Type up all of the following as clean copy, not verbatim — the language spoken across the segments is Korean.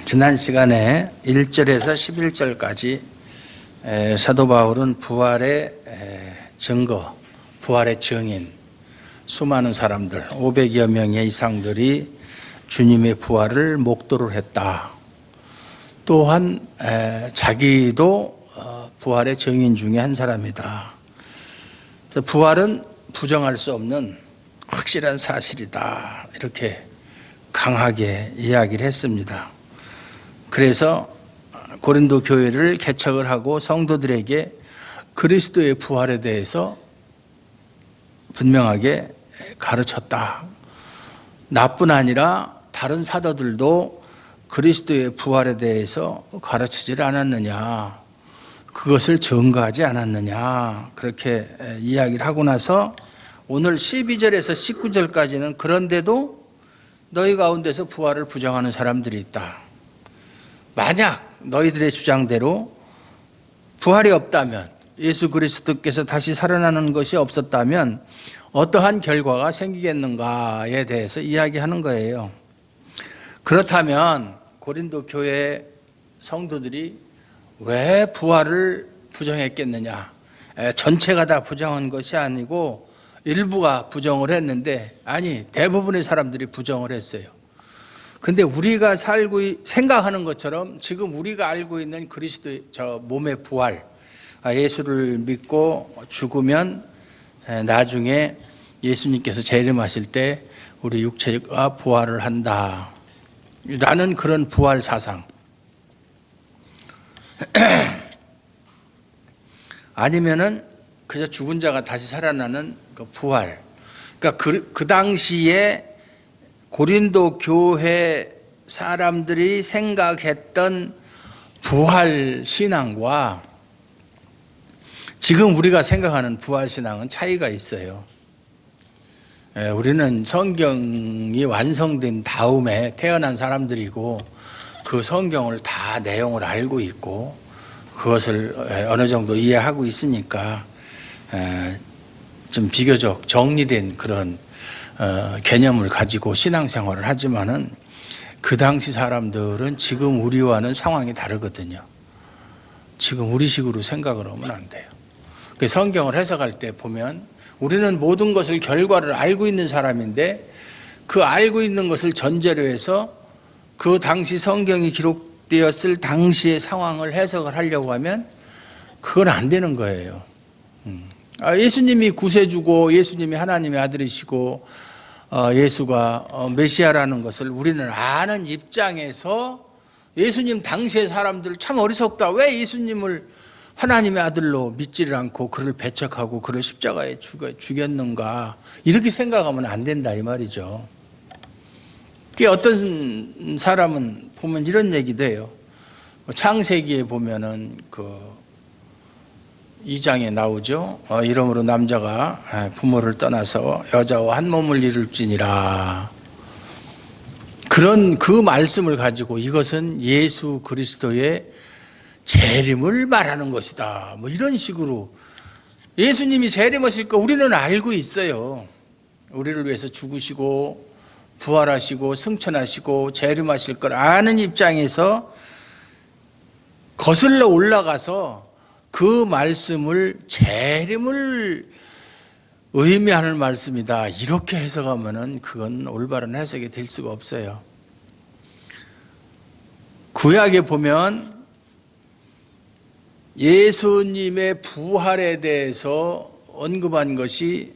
지난 시간에 1절에서 11절까지 사도 바울은 부활의 증거, 부활의 증인, 수많은 사람들 500여 명의 이상들이 주님의 부활을 목도를 했다. 또한 자기도 부활의 증인 중에 한 사람이다. 부활은 부정할 수 없는 확실한 사실이다. 이렇게 강하게 이야기를 했습니다. 그래서 고린도 교회를 개척을 하고 성도들에게 그리스도의 부활에 대해서 분명하게 가르쳤다. 나뿐 아니라 다른 사도들도 그리스도의 부활에 대해서 가르치질 않았느냐, 그것을 증거하지 않았느냐, 그렇게 이야기를 하고 나서 오늘 12절에서 19절까지는 그런데도 너희 가운데서 부활을 부정하는 사람들이 있다. 만약 너희들의 주장대로 부활이 없다면, 예수 그리스도께서 다시 살아나는 것이 없었다면 어떠한 결과가 생기겠는가에 대해서 이야기하는 거예요. 그렇다면 고린도 교회 성도들이 왜 부활을 부정했겠느냐? 전체가 다 부정한 것이 아니고 일부가 부정을 했는데, 아니, 대부분의 사람들이 부정을 했어요. 근데 우리가 생각하는 것처럼 지금 우리가 알고 있는 그리스도의 몸의 부활, 예수를 믿고 죽으면 나중에 예수님께서 재림하실 때 우리 육체가 부활을 한다 라는 그런 부활 사상, 아니면은 그저 죽은 자가 다시 살아나는 그 부활. 그러니까 그 당시에 고린도 교회 사람들이 생각했던 부활 신앙과 지금 우리가 생각하는 부활 신앙은 차이가 있어요. 우리는 성경이 완성된 다음에 태어난 사람들이고 그 성경을 다 내용을 알고 있고 그것을 어느 정도 이해하고 있으니까 좀 비교적 정리된 그런 개념을 가지고 신앙생활을 하지만은 그 당시 사람들은 지금 우리와는 상황이 다르거든요. 지금 우리식으로 생각을 하면 안 돼요. 그 성경을 해석할 때 보면 우리는 모든 것을 결과를 알고 있는 사람인데 그 알고 있는 것을 전제로 해서 그 당시 성경이 기록되었을 당시의 상황을 해석을 하려고 하면 그건 안 되는 거예요. 예수님이 구세주고 예수님이 하나님의 아들이시고 예수가 메시아라는 것을 우리는 아는 입장에서 예수님 당시의 사람들 참 어리석다. 왜 예수님을 하나님의 아들로 믿지를 않고 그를 배척하고 그를 십자가에 죽였는가, 이렇게 생각하면 안 된다 이 말이죠. 어떤 사람은 보면 이런 얘기도 해요. 창세기에 보면은 그 2장에 나오죠. 이러므로 남자가 부모를 떠나서 여자와 한 몸을 이룰지니라. 그런 그 말씀을 가지고 이것은 예수 그리스도의 재림을 말하는 것이다. 뭐 이런 식으로 예수님이 재림하실 거 우리는 알고 있어요. 우리를 위해서 죽으시고 부활하시고 승천하시고 재림하실 걸 아는 입장에서 거슬러 올라가서 그 말씀을 재림을 의미하는 말씀이다 이렇게 해석하면은 그건 올바른 해석이 될 수가 없어요. 구약에 보면 예수님의 부활에 대해서 언급한 것이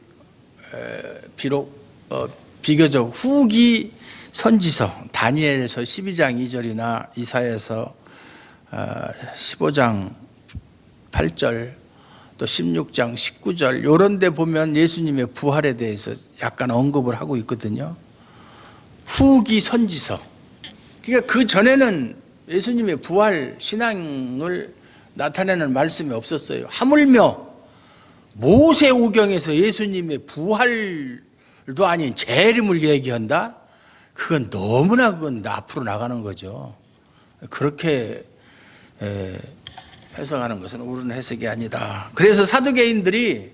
비록 비교적 후기 선지서, 다니엘서 12장 2절이나 이사야서 15장 8절 또 16장 19절 이런 데 보면 예수님의 부활에 대해서 약간 언급을 하고 있거든요. 후기 선지서. 그러니까 그 전에는 예수님의 부활 신앙을 나타내는 말씀이 없었어요. 하물며 모세오경에서 예수님의 부활도 아닌 재림을 얘기한다? 그건 너무나 그건 앞으로 나가는 거죠. 그렇게 해석하는 것은 옳은 해석이 아니다. 그래서 사두개인들은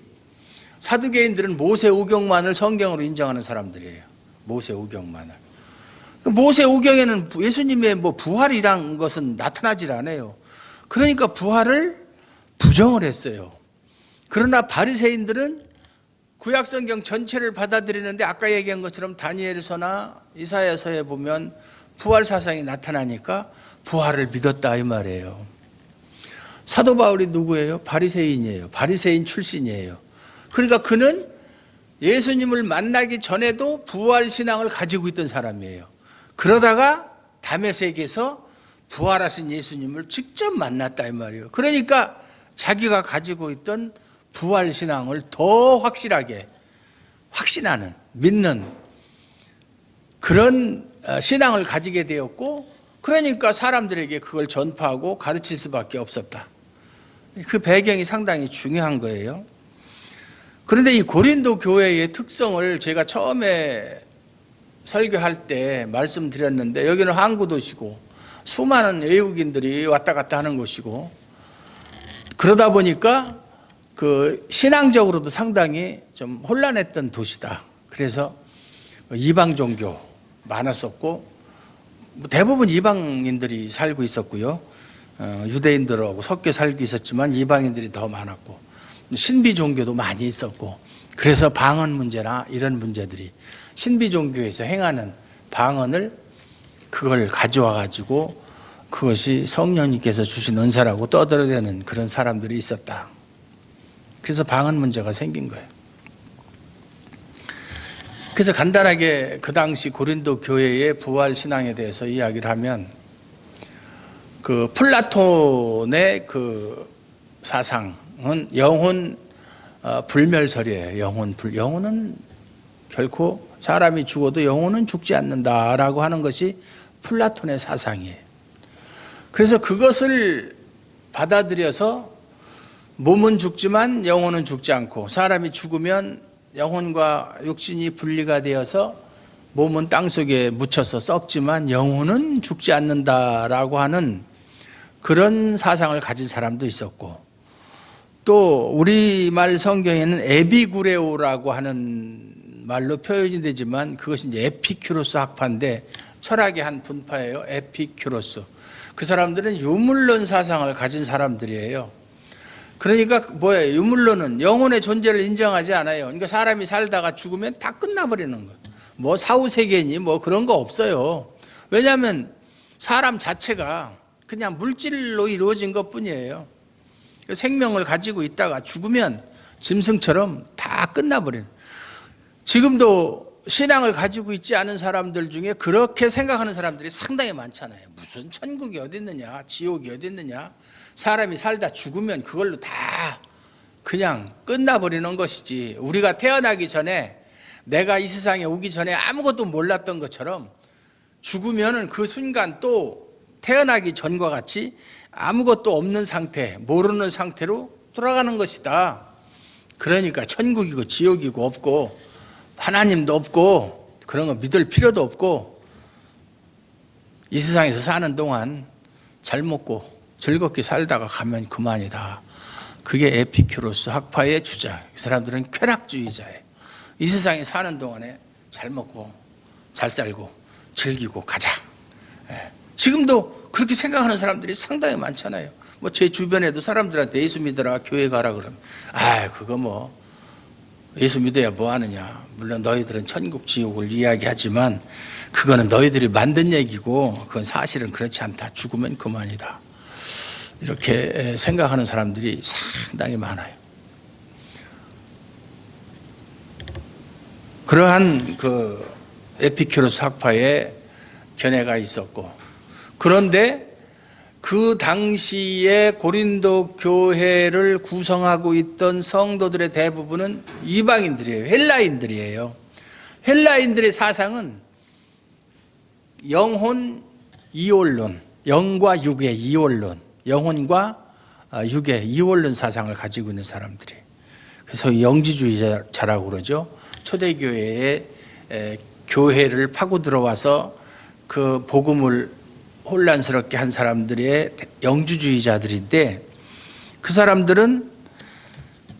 모세오경만을 성경으로 인정하는 사람들이에요. 모세오경만을. 모세오경에는 예수님의 뭐 부활이란 것은 나타나질 않아요. 그러니까 부활을 부정을 했어요. 그러나 바리새인들은 구약성경 전체를 받아들이는데 아까 얘기한 것처럼 다니엘서나 이사야서에 보면 부활 사상이 나타나니까 부활을 믿었다 이 말이에요. 사도 바울이 누구예요? 바리새인이에요. 바리새인 출신이에요. 그러니까 그는 예수님을 만나기 전에도 부활 신앙을 가지고 있던 사람이에요. 그러다가 다메섹에서 부활하신 예수님을 직접 만났다 이 말이에요. 그러니까 자기가 가지고 있던 부활 신앙을 더 확실하게 확신하는, 믿는 그런 신앙을 가지게 되었고, 그러니까 사람들에게 그걸 전파하고 가르칠 수밖에 없었다. 그 배경이 상당히 중요한 거예요. 그런데 이 고린도 교회의 특성을 제가 처음에 설교할 때 말씀드렸는데, 여기는 항구 도시고 수많은 외국인들이 왔다 갔다 하는 곳이고, 그러다 보니까 그 신앙적으로도 상당히 좀 혼란했던 도시다. 그래서 이방 종교 많았었고, 대부분 이방인들이 살고 있었고요. 유대인들하고 섞여 살고 있었지만 이방인들이 더 많았고, 신비 종교도 많이 있었고, 그래서 방언 문제나 이런 문제들이 신비 종교에서 행하는 방언을 그걸 가져와 가지고 그것이 성령님께서 주신 은사라고 떠들어대는 그런 사람들이 있었다. 그래서 방언 문제가 생긴 거예요. 그래서 간단하게 그 당시 고린도 교회의 부활 신앙에 대해서 이야기를 하면, 그 플라톤의 그 사상은 영혼 불멸설이에요. 영혼은 결코 사람이 죽어도 영혼은 죽지 않는다라고 하는 것이 플라톤의 사상이에요. 그래서 그것을 받아들여서 몸은 죽지만 영혼은 죽지 않고, 사람이 죽으면 영혼과 육신이 분리가 되어서 몸은 땅속에 묻혀서 썩지만 영혼은 죽지 않는다라고 하는 그런 사상을 가진 사람도 있었고, 또 우리말 성경에는 에비구레오라고 하는 말로 표현이 되지만 그것이 이제 에피큐로스 학파인데, 철학의 한 분파예요. 에피큐로스. 그 사람들은 유물론 사상을 가진 사람들이에요. 그러니까 뭐예요? 유물론은 영혼의 존재를 인정하지 않아요. 그러니까 사람이 살다가 죽으면 다 끝나버리는 거예요. 뭐 사후세계니 뭐 그런 거 없어요. 왜냐하면 사람 자체가 그냥 물질로 이루어진 것 뿐이에요. 생명을 가지고 있다가 죽으면 짐승처럼 다 끝나버리는. 지금도 신앙을 가지고 있지 않은 사람들 중에 그렇게 생각하는 사람들이 상당히 많잖아요. 무슨 천국이 어디 있느냐, 지옥이 어디 있느냐. 사람이 살다 죽으면 그걸로 다 그냥 끝나버리는 것이지, 우리가 태어나기 전에, 내가 이 세상에 오기 전에 아무것도 몰랐던 것처럼 죽으면은 그 순간 또 태어나기 전과 같이 아무것도 없는 상태, 모르는 상태로 돌아가는 것이다. 그러니까 천국이고 지옥이고 없고 하나님도 없고 그런 거 믿을 필요도 없고, 이 세상에서 사는 동안 잘 먹고 즐겁게 살다가 가면 그만이다. 그게 에피큐로스 학파의 주장. 이 사람들은 쾌락주의자예요. 이 세상에 사는 동안에 잘 먹고 잘 살고 즐기고 가자. 지금도 그렇게 생각하는 사람들이 상당히 많잖아요. 뭐 제 주변에도 사람들한테 예수 믿어라, 교회 가라 그러면, 그거 뭐 예수 믿어야 뭐 하느냐. 물론 너희들은 천국 지옥을 이야기하지만 그거는 너희들이 만든 얘기고 그건 사실은 그렇지 않다. 죽으면 그만이다. 이렇게 생각하는 사람들이 상당히 많아요. 그러한 그 에피큐로스 학파의 견해가 있었고, 그런데 그 당시에 고린도 교회를 구성하고 있던 성도들의 대부분은 이방인들이에요. 헬라인들이에요. 헬라인들의 사상은 영혼 이원론, 영과 육의 이원론, 영혼과 육의 이원론 사상을 가지고 있는 사람들이에요. 그래서 영지주의자라고 그러죠. 초대교회에 교회를 파고 들어와서 그 복음을 혼란스럽게 한 사람들의 영주주의자들인데, 그 사람들은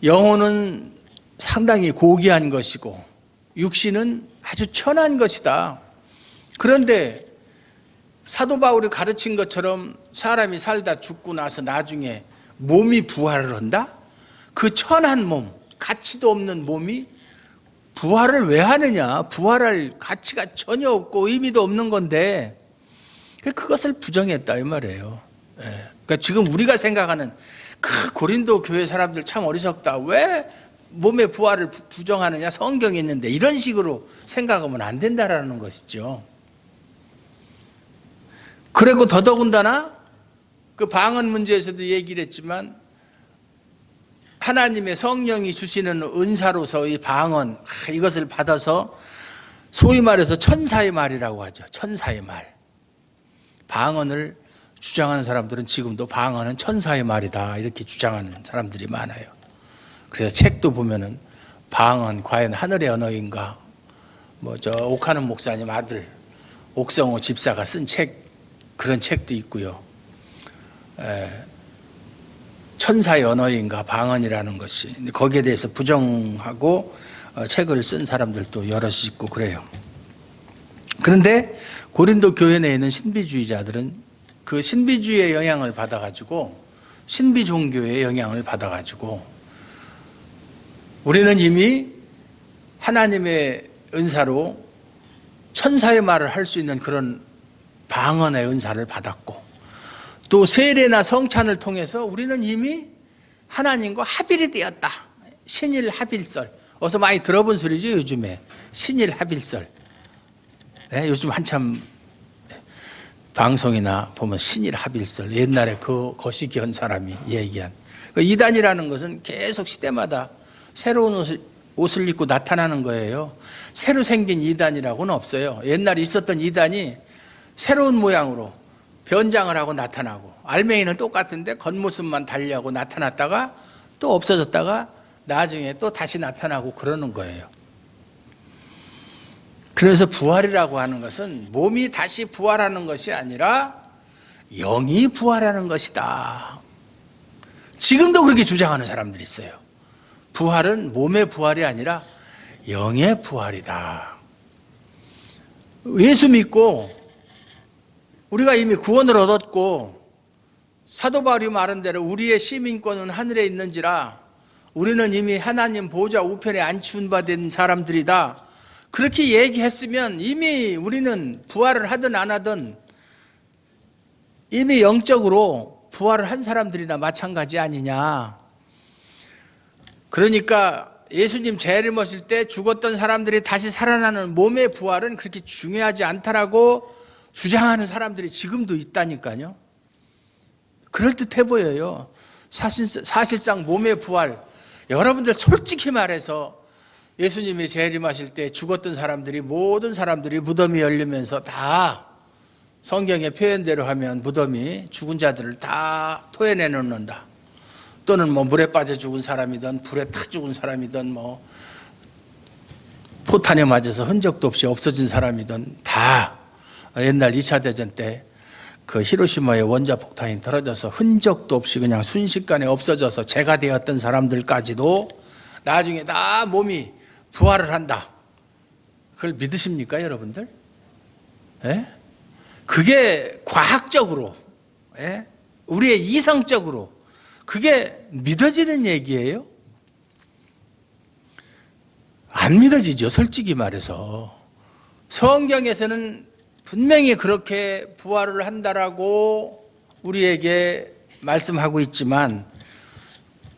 영혼은 상당히 고귀한 것이고 육신은 아주 천한 것이다. 그런데 사도 바울이 가르친 것처럼 사람이 살다 죽고 나서 나중에 몸이 부활을 한다? 그 천한 몸, 가치도 없는 몸이 부활을 왜 하느냐? 부활할 가치가 전혀 없고 의미도 없는 건데 그것을 부정했다 이 말이에요. 그러니까 지금 우리가 생각하는 그 고린도 교회 사람들 참 어리석다. 왜 몸의 부활을 부정하느냐? 성경에 있는데 이런 식으로 생각하면 안 된다라는 것이죠. 그리고 더더군다나 그 방언 문제에서도 얘기를 했지만 하나님의 성령이 주시는 은사로서 이 방언 이것을 받아서 소위 말해서 천사의 말이라고 하죠. 천사의 말. 방언을 주장하는 사람들은 지금도 방언은 천사의 말이다 이렇게 주장하는 사람들이 많아요. 그래서 책도 보면은 방언 과연 하늘의 언어인가? 옥하는 목사님 아들 옥성호 집사가 쓴 책 그런 책도 있고요. 천사의 언어인가 방언이라는 것이 거기에 대해서 부정하고 책을 쓴 사람들도 여럿이 있고 그래요. 그런데 고린도 교회 내에 있는 신비주의자들은 그 신비주의의 영향을 받아가지고 신비 종교의 영향을 받아가지고 우리는 이미 하나님의 은사로 천사의 말을 할 수 있는 그런 방언의 은사를 받았고 또 세례나 성찬을 통해서 우리는 이미 하나님과 합일이 되었다. 신일 합일설. 어서 많이 들어본 소리죠 요즘에. 신일 합일설. 요즘 한참 방송이나 보면 신일 합일설. 옛날에 그 거시기한 사람이 얘기한. 이단이라는 것은 계속 시대마다 새로운 옷을 입고 나타나는 거예요. 새로 생긴 이단이라고는 없어요. 옛날에 있었던 이단이 새로운 모양으로 변장을 하고 나타나고 알맹이는 똑같은데 겉모습만 달리하고 나타났다가 또 없어졌다가 나중에 또 다시 나타나고 그러는 거예요. 그래서 부활이라고 하는 것은 몸이 다시 부활하는 것이 아니라 영이 부활하는 것이다. 지금도 그렇게 주장하는 사람들이 있어요. 부활은 몸의 부활이 아니라 영의 부활이다. 예수 믿고 우리가 이미 구원을 얻었고 사도 바울이 말한 대로 우리의 시민권은 하늘에 있는지라 우리는 이미 하나님 보좌 우편에 앉히운 바 된 사람들이다. 그렇게 얘기했으면 이미 우리는 부활을 하든 안 하든 이미 영적으로 부활을 한 사람들이나 마찬가지 아니냐. 그러니까 예수님 재림하실 때 죽었던 사람들이 다시 살아나는 몸의 부활은 그렇게 중요하지 않다라고 주장하는 사람들이 지금도 있다니까요. 그럴듯해 보여요. 사실상 몸의 부활, 여러분들 솔직히 말해서 예수님이 재림하실 때 죽었던 사람들이 모든 사람들이 무덤이 열리면서 다 성경의 표현대로 하면 무덤이 죽은 자들을 다 토해내 놓는다. 또는 물에 빠져 죽은 사람이든 불에 타 죽은 사람이든 포탄에 맞아서 흔적도 없이 없어진 사람이든 다 옛날 2차 대전 때 그 히로시마의 원자폭탄이 떨어져서 흔적도 없이 그냥 순식간에 없어져서 재가 되었던 사람들까지도 나중에 다 몸이 부활을 한다. 그걸 믿으십니까 여러분들? 그게 과학적으로 우리의 이성적으로 그게 믿어지는 얘기예요? 안 믿어지죠 솔직히 말해서. 성경에서는 분명히 그렇게 부활을 한다라고 우리에게 말씀하고 있지만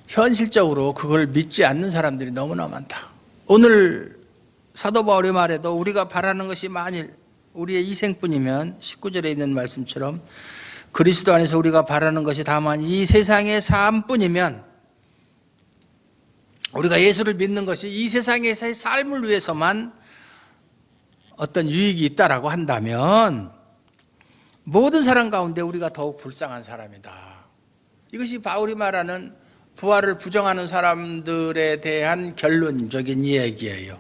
현실적으로 그걸 믿지 않는 사람들이 너무나 많다. 오늘 사도 바울의 말에도 우리가 바라는 것이 만일 우리의 이생뿐이면 19절에 있는 말씀처럼 그리스도 안에서 우리가 바라는 것이 다만 이 세상의 삶뿐이면 우리가 예수를 믿는 것이 이 세상에서의 삶을 위해서만 어떤 유익이 있다라고 한다면 모든 사람 가운데 우리가 더욱 불쌍한 사람이다. 이것이 바울이 말하는 부활을 부정하는 사람들에 대한 결론적인 이야기예요.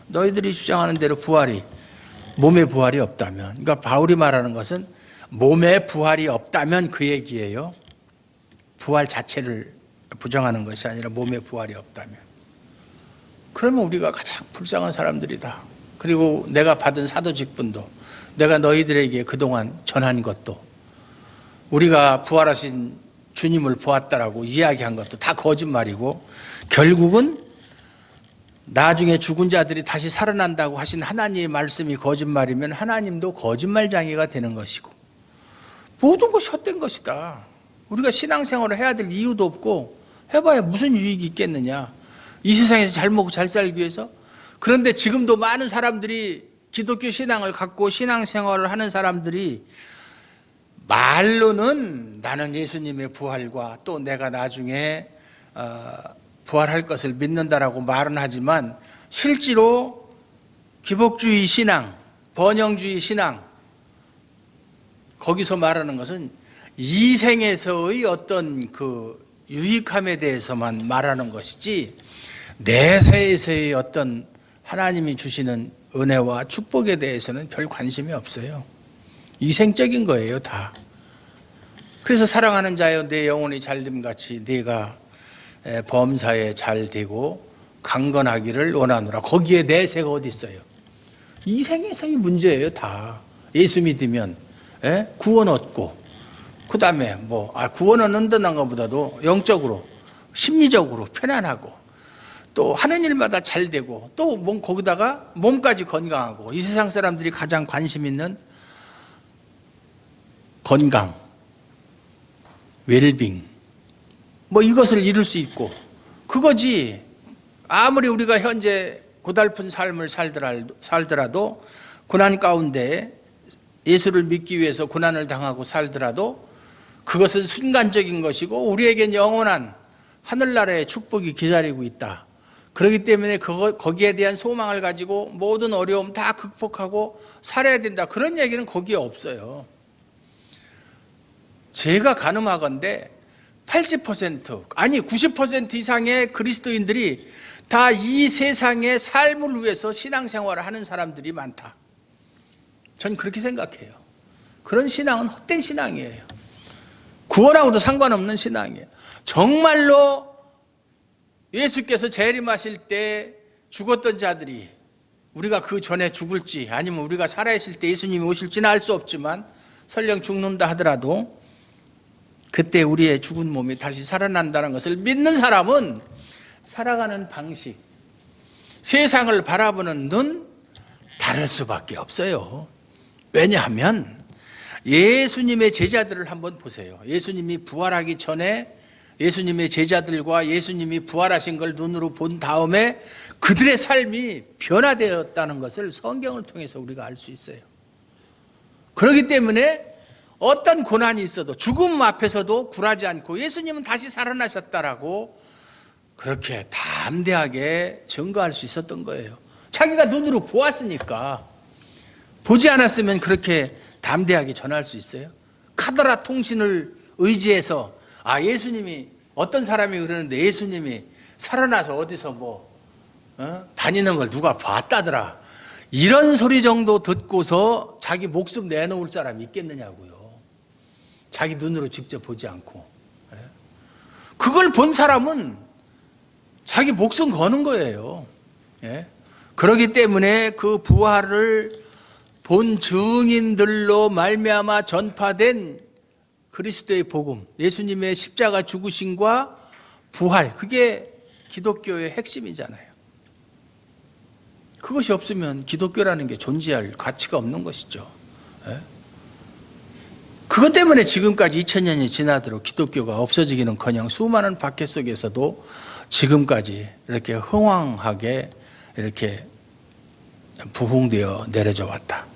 너희들이 주장하는 대로 몸의 부활이 없다면, 그러니까 바울이 말하는 것은 몸의 부활이 없다면 그 얘기예요. 부활 자체를 부정하는 것이 아니라 몸의 부활이 없다면. 그러면 우리가 가장 불쌍한 사람들이다. 그리고 내가 받은 사도 직분도, 내가 너희들에게 그동안 전한 것도, 우리가 부활하신 주님을 보았다라고 이야기한 것도 다 거짓말이고, 결국은 나중에 죽은 자들이 다시 살아난다고 하신 하나님의 말씀이 거짓말이면 하나님도 거짓말장애가 되는 것이고, 모든 것이 헛된 것이다. 우리가 신앙생활을 해야 될 이유도 없고 해봐야 무슨 유익이 있겠느냐. 이 세상에서 잘 먹고 잘 살기 위해서. 그런데 지금도 많은 사람들이 기독교 신앙을 갖고 신앙생활을 하는 사람들이 말로는 나는 예수님의 부활과 또 내가 나중에 부활할 것을 믿는다라고 말은 하지만, 실제로 기복주의 신앙, 번영주의 신앙, 거기서 말하는 것은 이 생에서의 어떤 그 유익함에 대해서만 말하는 것이지, 내세에서의 어떤 하나님이 주시는 은혜와 축복에 대해서는 별 관심이 없어요. 이생적인 거예요, 다. 그래서 사랑하는 자여, 내 영혼이 잘됨 같이 네가 범사에 잘 되고 강건하기를 원하노라. 거기에 내세가 어디 있어요? 이 생에서의 문제예요, 다. 예수 믿으면 구원 얻고, 그 다음에 구원은 얻는 것보다도 영적으로, 심리적으로 편안하고, 또 하는 일마다 잘 되고, 또 거기다가 몸까지 건강하고, 이 세상 사람들이 가장 관심 있는 건강, 웰빙, 이것을 이룰 수 있고, 그거지. 아무리 우리가 현재 고달픈 삶을 살더라도, 고난 가운데 예수를 믿기 위해서 고난을 당하고 살더라도 그것은 순간적인 것이고, 우리에겐 영원한 하늘나라의 축복이 기다리고 있다. 그렇기 때문에 거기에 대한 소망을 가지고 모든 어려움 다 극복하고 살아야 된다. 그런 얘기는 거기에 없어요. 제가 가늠하건대 80% 아니 90% 이상의 그리스도인들이 다 이 세상의 삶을 위해서 신앙생활을 하는 사람들이 많다. 전 그렇게 생각해요. 그런 신앙은 헛된 신앙이에요. 구원하고도 상관없는 신앙이에요. 정말로 예수께서 재림하실 때 죽었던 자들이, 우리가 그 전에 죽을지 아니면 우리가 살아있을 때 예수님이 오실지는 알 수 없지만, 설령 죽는다 하더라도 그때 우리의 죽은 몸이 다시 살아난다는 것을 믿는 사람은 살아가는 방식, 세상을 바라보는 눈 다를 수밖에 없어요. 왜냐하면 예수님의 제자들을 한번 보세요. 예수님이 부활하기 전에 예수님의 제자들과 예수님이 부활하신 걸 눈으로 본 다음에 그들의 삶이 변화되었다는 것을 성경을 통해서 우리가 알 수 있어요. 그렇기 때문에 어떤 고난이 있어도 죽음 앞에서도 굴하지 않고 예수님은 다시 살아나셨다라고 그렇게 담대하게 증거할 수 있었던 거예요. 자기가 눈으로 보았으니까. 보지 않았으면 그렇게 담대하게 전할 수 있어요? 카더라 통신을 의지해서 예수님이, 어떤 사람이 그러는데 예수님이 살아나서 어디서 다니는 걸 누가 봤다더라, 이런 소리 정도 듣고서 자기 목숨 내놓을 사람이 있겠느냐고요. 자기 눈으로 직접 보지 않고. 그걸 본 사람은 자기 목숨 거는 거예요. 그렇기 때문에 그 부활을 본 증인들로 말미암아 전파된 그리스도의 복음, 예수님의 십자가 죽으심과 부활, 그게 기독교의 핵심이잖아요. 그것이 없으면 기독교라는 게 존재할 가치가 없는 것이죠. 그것 때문에 지금까지 2000년이 지나도록 기독교가 없어지기는커녕 수많은 박해 속에서도 지금까지 이렇게 흥왕하게 이렇게 부흥되어 내려져 왔다.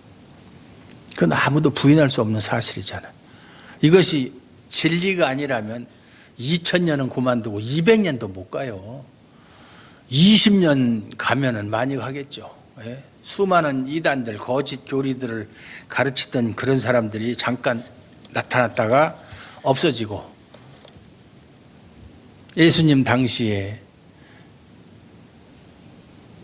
그건 아무도 부인할 수 없는 사실이잖아요. 이것이 진리가 아니라면 2000년은 그만두고 200년도 못 가요. 20년 가면은 많이 가겠죠. 수많은 이단들, 거짓 교리들을 가르치던 그런 사람들이 잠깐 나타났다가 없어지고, 예수님 당시에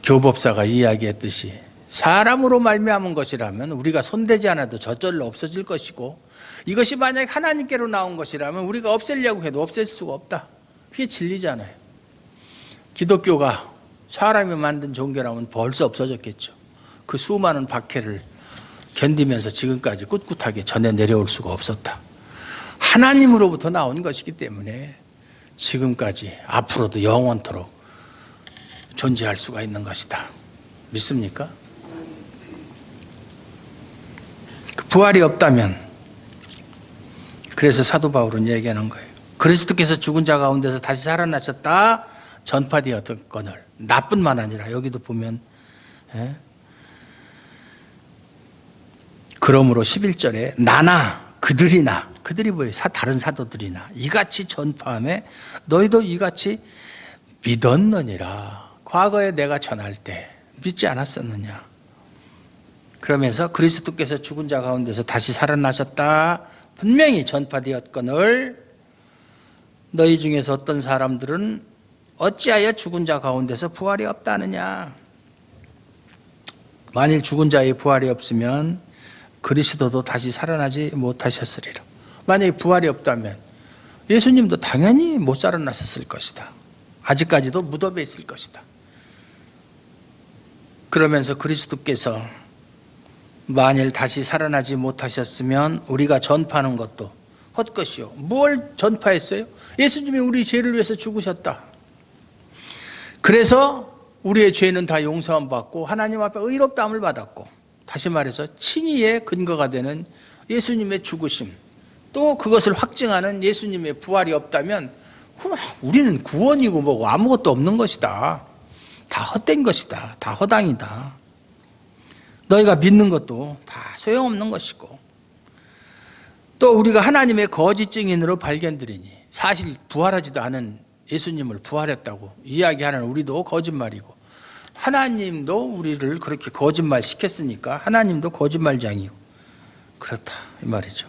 교법사가 이야기했듯이 사람으로 말미암은 것이라면 우리가 손대지 않아도 저절로 없어질 것이고, 이것이 만약 하나님께로 나온 것이라면 우리가 없애려고 해도 없앨 수가 없다. 그게 진리잖아요. 기독교가 사람이 만든 종교라면 벌써 없어졌겠죠. 그 수많은 박해를 견디면서 지금까지 꿋꿋하게 전해 내려올 수가 없었다. 하나님으로부터 나온 것이기 때문에 지금까지 앞으로도 영원토록 존재할 수가 있는 것이다. 믿습니까? 그 부활이 없다면, 그래서 사도 바울은 얘기하는 거예요. 그리스도께서 죽은 자 가운데서 다시 살아나셨다 전파되었거늘. 나뿐만 아니라 여기도 보면 그러므로 11절에 나나 그들이나, 그들이 뭐예요? 다른 사도들이나 이같이 전파하며 너희도 이같이 믿었느니라. 과거에 내가 전할 때 믿지 않았었느냐. 그러면서 그리스도께서 죽은 자 가운데서 다시 살아나셨다 분명히 전파되었거늘 너희 중에서 어떤 사람들은 어찌하여 죽은 자 가운데서 부활이 없다느냐. 만일 죽은 자의 부활이 없으면 그리스도도 다시 살아나지 못하셨으리라. 만약에 부활이 없다면 예수님도 당연히 못 살아나셨을 것이다. 아직까지도 무덤에 있을 것이다. 그러면서 그리스도께서 만일 다시 살아나지 못하셨으면 우리가 전파하는 것도 헛것이요. 뭘 전파했어요? 예수님이 우리 죄를 위해서 죽으셨다. 그래서 우리의 죄는 다 용서함 받고 하나님 앞에 의롭다함을 받았고, 다시 말해서 칭의의 근거가 되는 예수님의 죽으심, 또 그것을 확증하는 예수님의 부활이 없다면 우리는 구원이고 뭐고 아무것도 없는 것이다. 다 헛된 것이다. 다 허당이다. 너희가 믿는 것도 다 소용없는 것이고, 또 우리가 하나님의 거짓 증인으로 발견되리니, 사실 부활하지도 않은 예수님을 부활했다고 이야기하는 우리도 거짓말이고, 하나님도 우리를 그렇게 거짓말 시켰으니까 하나님도 거짓말장이고 그렇다 이 말이죠.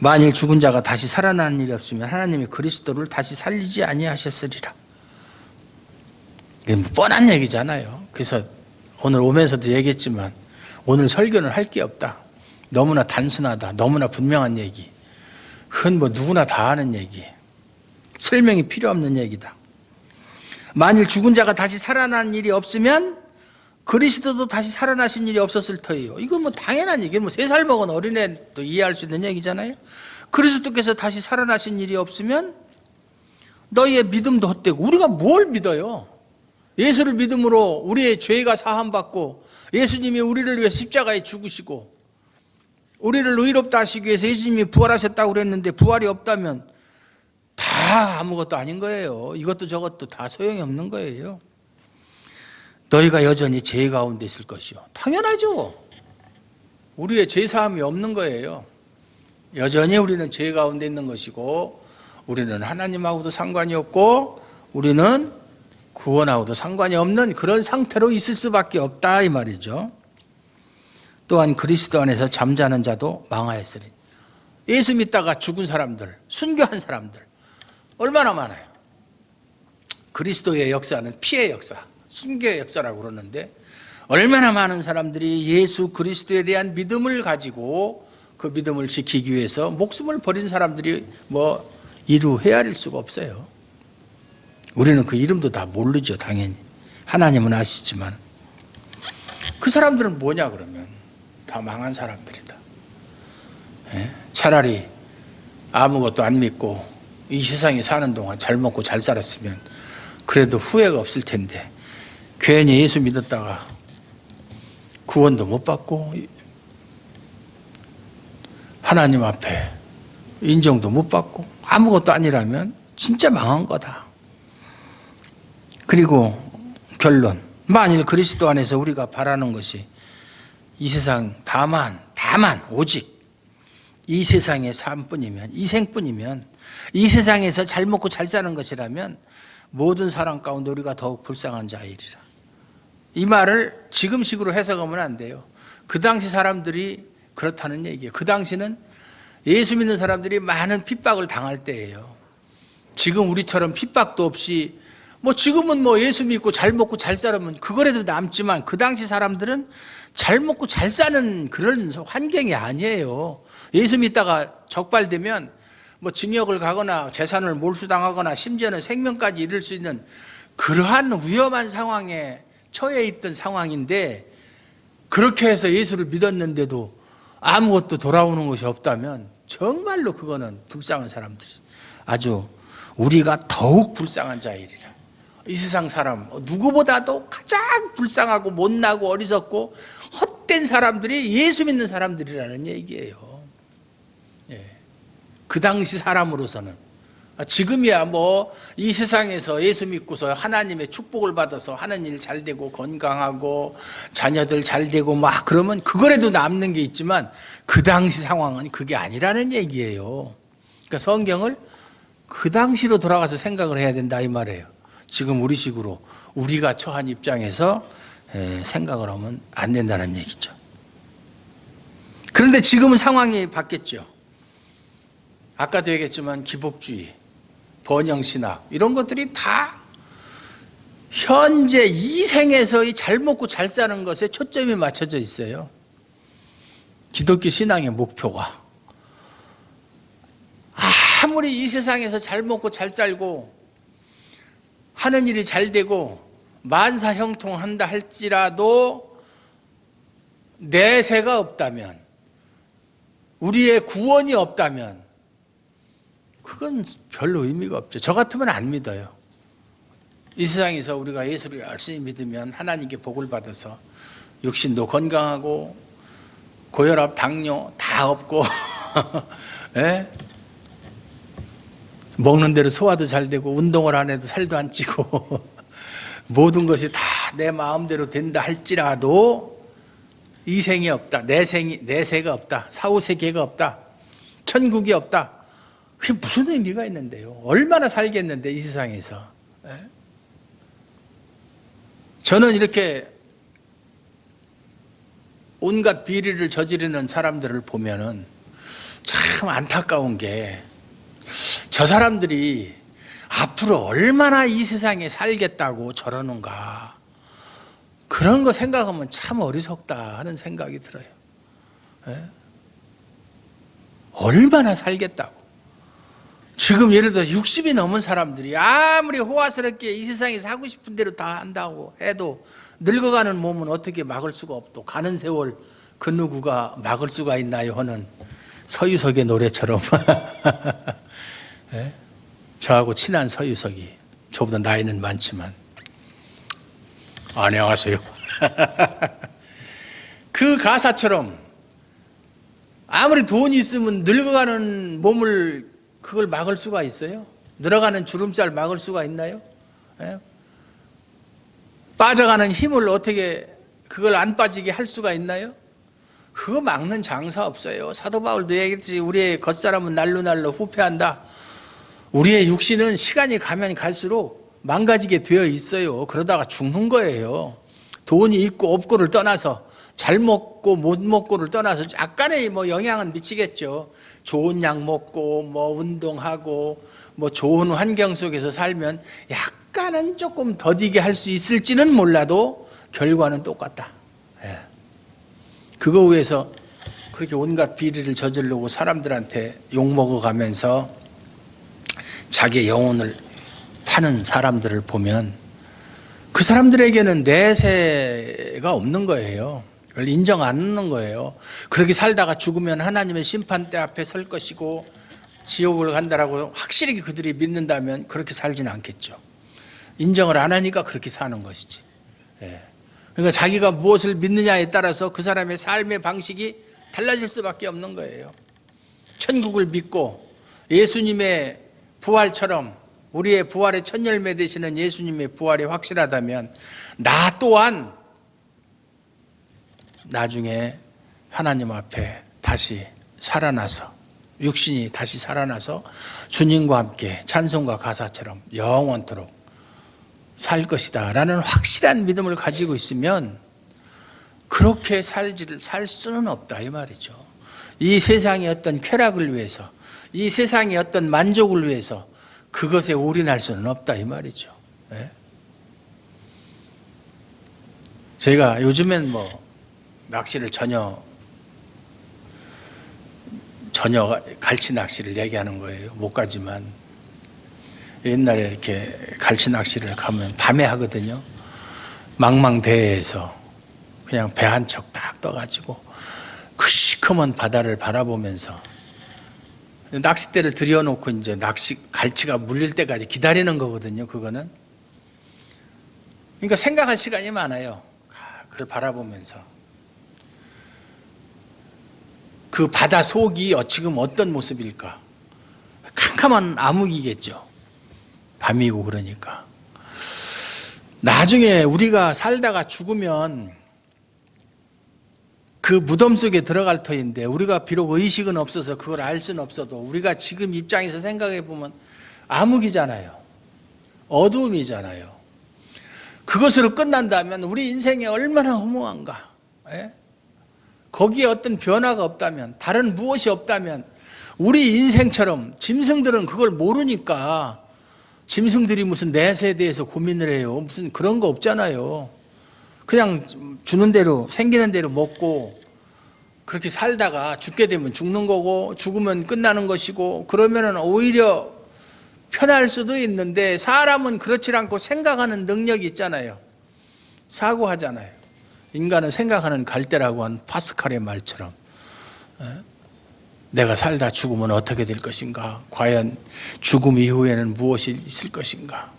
만일 죽은 자가 다시 살아나는 일이 없으면 하나님이 그리스도를 다시 살리지 아니하셨으리라. 이게 뭐 뻔한 얘기잖아요. 그래서 오늘 오면서도 얘기했지만 오늘 설교는 할 게 없다. 너무나 단순하다. 너무나 분명한 얘기. 그건 뭐 누구나 다 아는 얘기. 설명이 필요 없는 얘기다. 만일 죽은 자가 다시 살아나는 일이 없으면 그리스도도 다시 살아나신 일이 없었을 터예요. 이건 뭐 당연한 얘기예요. 뭐 3살 먹은 어린애도 이해할 수 있는 얘기잖아요. 그리스도께서 다시 살아나신 일이 없으면 너희의 믿음도 헛되고, 우리가 뭘 믿어요? 예수를 믿음으로 우리의 죄가 사함받고 예수님이 우리를 위해 십자가에 죽으시고 우리를 의롭다 하시기 위해서 예수님이 부활하셨다고 그랬는데 부활이 없다면 다 아무것도 아닌 거예요. 이것도 저것도 다 소용이 없는 거예요. 너희가 여전히 죄 가운데 있을 것이요. 당연하죠. 우리의 죄사함이 없는 거예요. 여전히 우리는 죄 가운데 있는 것이고, 우리는 하나님하고도 상관이 없고 우리는 구원하고도 상관이 없는 그런 상태로 있을 수밖에 없다 이 말이죠. 또한 그리스도 안에서 잠자는 자도 망하였으니, 예수 믿다가 죽은 사람들, 순교한 사람들 얼마나 많아요. 그리스도의 역사는 피의 역사, 순교의 역사라고 그러는데, 얼마나 많은 사람들이 예수 그리스도에 대한 믿음을 가지고 그 믿음을 지키기 위해서 목숨을 버린 사람들이 뭐 이루 헤아릴 수가 없어요. 우리는 그 이름도 다 모르죠. 당연히 하나님은 아시지만. 그 사람들은 뭐냐 그러면 다 망한 사람들이다. 차라리 아무것도 안 믿고 이 세상에 사는 동안 잘 먹고 잘 살았으면 그래도 후회가 없을 텐데, 괜히 예수 믿었다가 구원도 못 받고 하나님 앞에 인정도 못 받고 아무것도 아니라면 진짜 망한 거다. 그리고 결론, 만일 그리스도 안에서 우리가 바라는 것이 이 세상 다만 오직 이 세상의 삶뿐이면, 이 생뿐이면, 이 세상에서 잘 먹고 잘 사는 것이라면 모든 사람 가운데 우리가 더욱 불쌍한 자이리라. 이 말을 지금식으로 해석하면 안 돼요. 그 당시 사람들이 그렇다는 얘기예요. 그 당시는 예수 믿는 사람들이 많은 핍박을 당할 때예요. 지금 우리처럼 핍박도 없이, 뭐 지금은 뭐 예수 믿고 잘 먹고 잘 살면 그거라도 남지만, 그 당시 사람들은 잘 먹고 잘 사는 그런 환경이 아니에요. 예수 믿다가 적발되면 뭐 징역을 가거나 재산을 몰수당하거나 심지어는 생명까지 잃을 수 있는 그러한 위험한 상황에 처해 있던 상황인데 그렇게 해서 예수를 믿었는데도 아무것도 돌아오는 것이 없다면 정말로 그거는 불쌍한 사람들이 아주 우리가 더욱 불쌍한 자이리라. 이 세상 사람 누구보다도 가장 불쌍하고 못나고 어리석고 헛된 사람들이 예수 믿는 사람들이라는 얘기예요. 예. 그 당시 사람으로서는 지금이야 뭐 이 세상에서 예수 믿고서 하나님의 축복을 받아서 하는 일 잘 되고 건강하고 자녀들 잘 되고 막 그러면 그거라도 남는 게 있지만 그 당시 상황은 그게 아니라는 얘기예요. 그러니까 성경을 그 당시로 돌아가서 생각을 해야 된다 이 말이에요. 지금 우리 식으로 우리가 처한 입장에서 생각을 하면 안 된다는 얘기죠. 그런데 지금은 상황이 바뀌었죠. 아까도 얘기했지만 기복주의, 번영신학 이런 것들이 다 현재 이 생에서의 잘 먹고 잘 사는 것에 초점이 맞춰져 있어요. 기독교 신앙의 목표가 아무리 이 세상에서 잘 먹고 잘 살고 하는 일이 잘 되고 만사 형통한다 할지라도 내세가 없다면 우리의 구원이 없다면 그건 별로 의미가 없죠. 저 같으면 안 믿어요. 이 세상에서 우리가 예수를 열심히 믿으면 하나님께 복을 받아서 육신도 건강하고 고혈압, 당뇨 다 없고 예? 먹는 대로 소화도 잘 되고 운동을 안 해도 살도 안 찌고 모든 것이 다 내 마음대로 된다 할지라도 이 생이 없다. 내세가 없다. 사후세계가 없다. 천국이 없다. 그게 무슨 의미가 있는데요. 얼마나 살겠는데 이 세상에서. 저는 이렇게 온갖 비리를 저지르는 사람들을 보면은 참 안타까운 게 저 사람들이 앞으로 얼마나 이 세상에 살겠다고 저러는가 그런 거 생각하면 참 어리석다 하는 생각이 들어요. 얼마나 살겠다고. 지금 예를 들어 60이 넘은 사람들이 아무리 호화스럽게 이 세상에서 하고 싶은 대로 다 한다고 해도 늙어가는 몸은 어떻게 막을 수가 없고 가는 세월 그 누구가 막을 수가 있나요 하는 서유석의 노래처럼 저하고 친한 서유석이 저보다 나이는 많지만 안녕하세요. 그 가사처럼 아무리 돈이 있으면 늙어가는 몸을 그걸 막을 수가 있어요? 늘어가는 주름살 막을 수가 있나요? 빠져가는 힘을 어떻게 그걸 안 빠지게 할 수가 있나요? 그거 막는 장사 없어요. 사도 바울도 얘기했지. 우리의 겉사람은 날로 후패한다. 우리의 육신은 시간이 가면 갈수록 망가지게 되어 있어요. 그러다가 죽는 거예요. 돈이 있고 없고를 떠나서 잘 먹고 못 먹고를 떠나서 약간의 뭐 영향은 미치겠죠. 좋은 약 먹고 뭐 운동하고 뭐 좋은 환경 속에서 살면 약간은 조금 더디게 할 수 있을지는 몰라도 결과는 똑같다. 그거 위해서 그렇게 온갖 비리를 저지르고 사람들한테 욕먹어가면서 자기의 영혼을 파는 사람들을 보면 그 사람들에게는 내세가 없는 거예요. 그걸 인정 안 하는 거예요. 그렇게 살다가 죽으면 하나님의 심판대 앞에 설 것이고 지옥을 간다라고 확실히 그들이 믿는다면 그렇게 살지는 않겠죠. 인정을 안 하니까 그렇게 사는 것이지. 그러니까 자기가 무엇을 믿느냐에 따라서 그 사람의 삶의 방식이 달라질 수밖에 없는 거예요. 천국을 믿고 예수님의 부활처럼 우리의 부활의 첫 열매 되시는 예수님의 부활이 확실하다면 나 또한 나중에 하나님 앞에 다시 살아나서 육신이 다시 살아나서 주님과 함께 찬송과 가사처럼 영원토록 살 것이다 라는 확실한 믿음을 가지고 있으면 그렇게 살 수는 없다 이 말이죠. 이 세상의 어떤 쾌락을 위해서 이 세상의 어떤 만족을 위해서 그것에 올인할 수는 없다 이 말이죠. 제가 요즘엔 뭐 낚시를 전혀 갈치 낚시를 얘기하는 거예요. 못 가지만 옛날에 이렇게 갈치 낚시를 가면 밤에 하거든요. 망망대해에서 그냥 배 한 척 딱 떠가지고 그 시커먼 바다를 바라보면서 낚싯대를 들여놓고 이제 갈치가 물릴 때까지 기다리는 거거든요. 그거는. 그러니까 생각할 시간이 많아요. 그걸 바라보면서 그 바다 속이 지금 어떤 모습일까? 캄캄한 암흑이겠죠. 밤이고 그러니까. 나중에 우리가 살다가 죽으면 그 무덤 속에 들어갈 터인데 우리가 비록 의식은 없어서 그걸 알 수는 없어도 우리가 지금 입장에서 생각해 보면 암흑이잖아요. 어두움이잖아요. 그것으로 끝난다면 우리 인생이 얼마나 허무한가. 예? 거기에 어떤 변화가 없다면, 다른 무엇이 없다면 우리 인생처럼 짐승들은 그걸 모르니까 짐승들이 무슨 넷에 대해서 고민을 해요. 무슨 그런 거 없잖아요. 그냥 주는 대로 생기는 대로 먹고 그렇게 살다가 죽게 되면 죽는 거고 죽으면 끝나는 것이고 그러면은 오히려 편할 수도 있는데 사람은 그렇지 않고 생각하는 능력이 있잖아요. 사고하잖아요. 인간은 생각하는 갈대라고 한 파스칼의 말처럼 내가 살다 죽으면 어떻게 될 것인가? 과연 죽음 이후에는 무엇이 있을 것인가?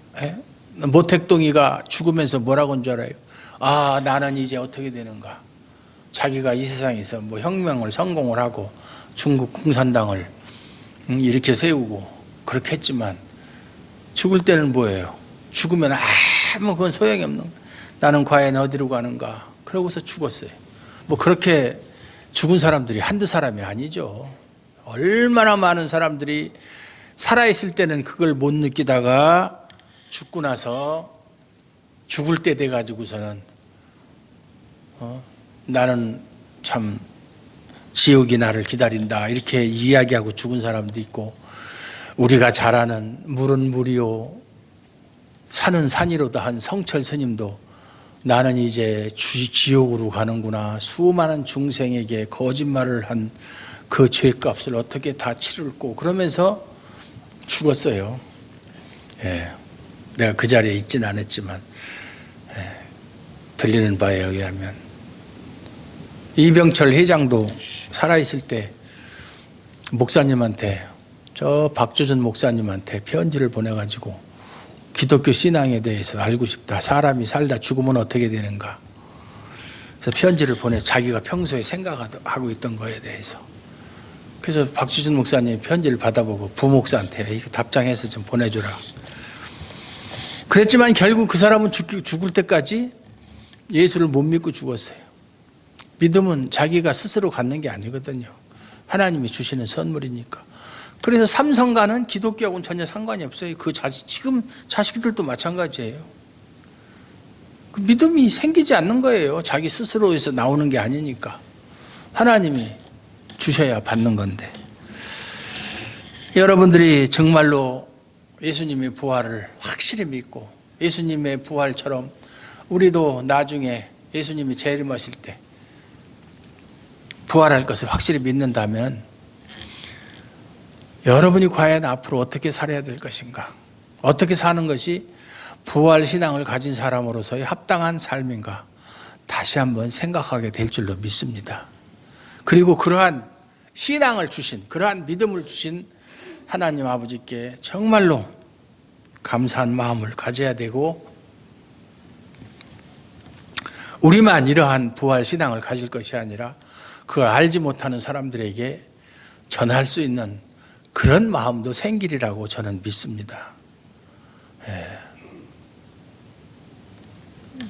모택동이가 죽으면서 뭐라고 한 줄 알아요? 아, 나는 이제 어떻게 되는가? 자기가 이 세상에서 뭐 혁명을 성공을 하고 중국 공산당을 일으켜 세우고 그렇게 했지만 죽을 때는 뭐예요? 죽으면 아무 그건 소용이 없는 거예요. 나는 과연 어디로 가는가? 그러고서 죽었어요. 뭐 그렇게 죽은 사람들이 한두 사람이 아니죠. 얼마나 많은 사람들이 살아있을 때는 그걸 못 느끼다가 죽고 나서 죽을 때 돼가지고서는 나는 참 지옥이 나를 기다린다 이렇게 이야기하고 죽은 사람도 있고 우리가 잘 아는 물은 물이요 산은 산이로다 한 성철 스님도 나는 이제 지옥으로 가는구나. 수많은 중생에게 거짓말을 한 그 죄값을 어떻게 다 치를고 그러면서 죽었어요. 예, 내가 그 자리에 있지는 않았지만 들리는 바에 의하면 이병철 회장도 살아있을 때 목사님한테 저 박주전 목사님한테 편지를 보내가지고 기독교 신앙에 대해서 알고 싶다. 사람이 살다 죽으면 어떻게 되는가. 그래서 편지를 보내 자기가 평소에 생각하고 있던 거에 대해서. 그래서 박주전 목사님이 편지를 받아보고 부목사한테 이거 답장해서 좀 보내줘라. 그랬지만 결국 그 사람은 죽을 때까지 예수를 못 믿고 죽었어요. 믿음은 자기가 스스로 갖는 게 아니거든요. 하나님이 주시는 선물이니까. 그래서 삼성가는 기독교하고는 전혀 상관이 없어요. 지금 자식들도 마찬가지예요. 그 믿음이 생기지 않는 거예요. 자기 스스로에서 나오는 게 아니니까. 하나님이 주셔야 받는 건데. 여러분들이 정말로 예수님의 부활을 확실히 믿고 예수님의 부활처럼 우리도 나중에 예수님이 재림하실 때 부활할 것을 확실히 믿는다면 여러분이 과연 앞으로 어떻게 살아야 될 것인가? 어떻게 사는 것이 부활신앙을 가진 사람으로서의 합당한 삶인가? 다시 한번 생각하게 될 줄로 믿습니다. 그리고 그러한 신앙을 주신, 그러한 믿음을 주신 하나님 아버지께 정말로 감사한 마음을 가져야 되고 우리만 이러한 부활신앙을 가질 것이 아니라 그걸 알지 못하는 사람들에게 전할 수 있는 그런 마음도 생기리라고 저는 믿습니다.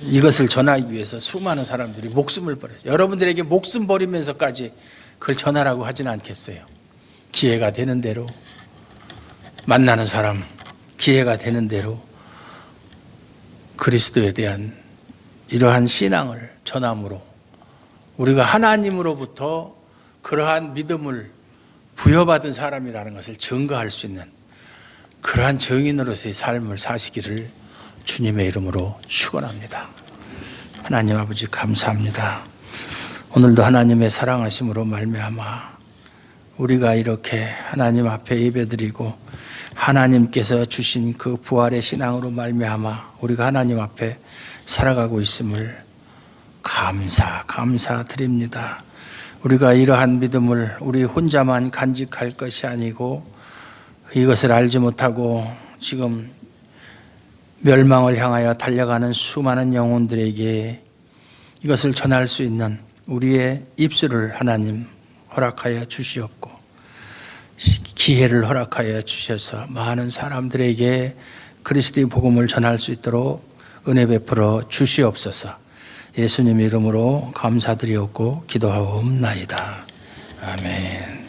이것을 전하기 위해서 수많은 사람들이 목숨을 버려요. 여러분들에게 목숨 버리면서까지 그걸 전하라고 하지는 않겠어요. 기회가 되는 대로 만나는 사람, 기회가 되는 대로 그리스도에 대한 이러한 신앙을 전함으로 우리가 하나님으로부터 그러한 믿음을 부여받은 사람이라는 것을 증거할 수 있는 그러한 증인으로서의 삶을 사시기를 주님의 이름으로 축원합니다. 하나님 아버지 감사합니다. 오늘도 하나님의 사랑하심으로 말미암아 우리가 이렇게 하나님 앞에 예배드리고 하나님께서 주신 그 부활의 신앙으로 말미암아 우리가 하나님 앞에 살아가고 있음을 감사드립니다. 우리가 이러한 믿음을 우리 혼자만 간직할 것이 아니고 이것을 알지 못하고 지금 멸망을 향하여 달려가는 수많은 영혼들에게 이것을 전할 수 있는 우리의 입술을 하나님 허락하여 주시옵고 기회를 허락하여 주셔서 많은 사람들에게 그리스도의 복음을 전할 수 있도록 은혜 베풀어 주시옵소서. 예수님 이름으로 감사드리옵고 기도하옵나이다. 아멘.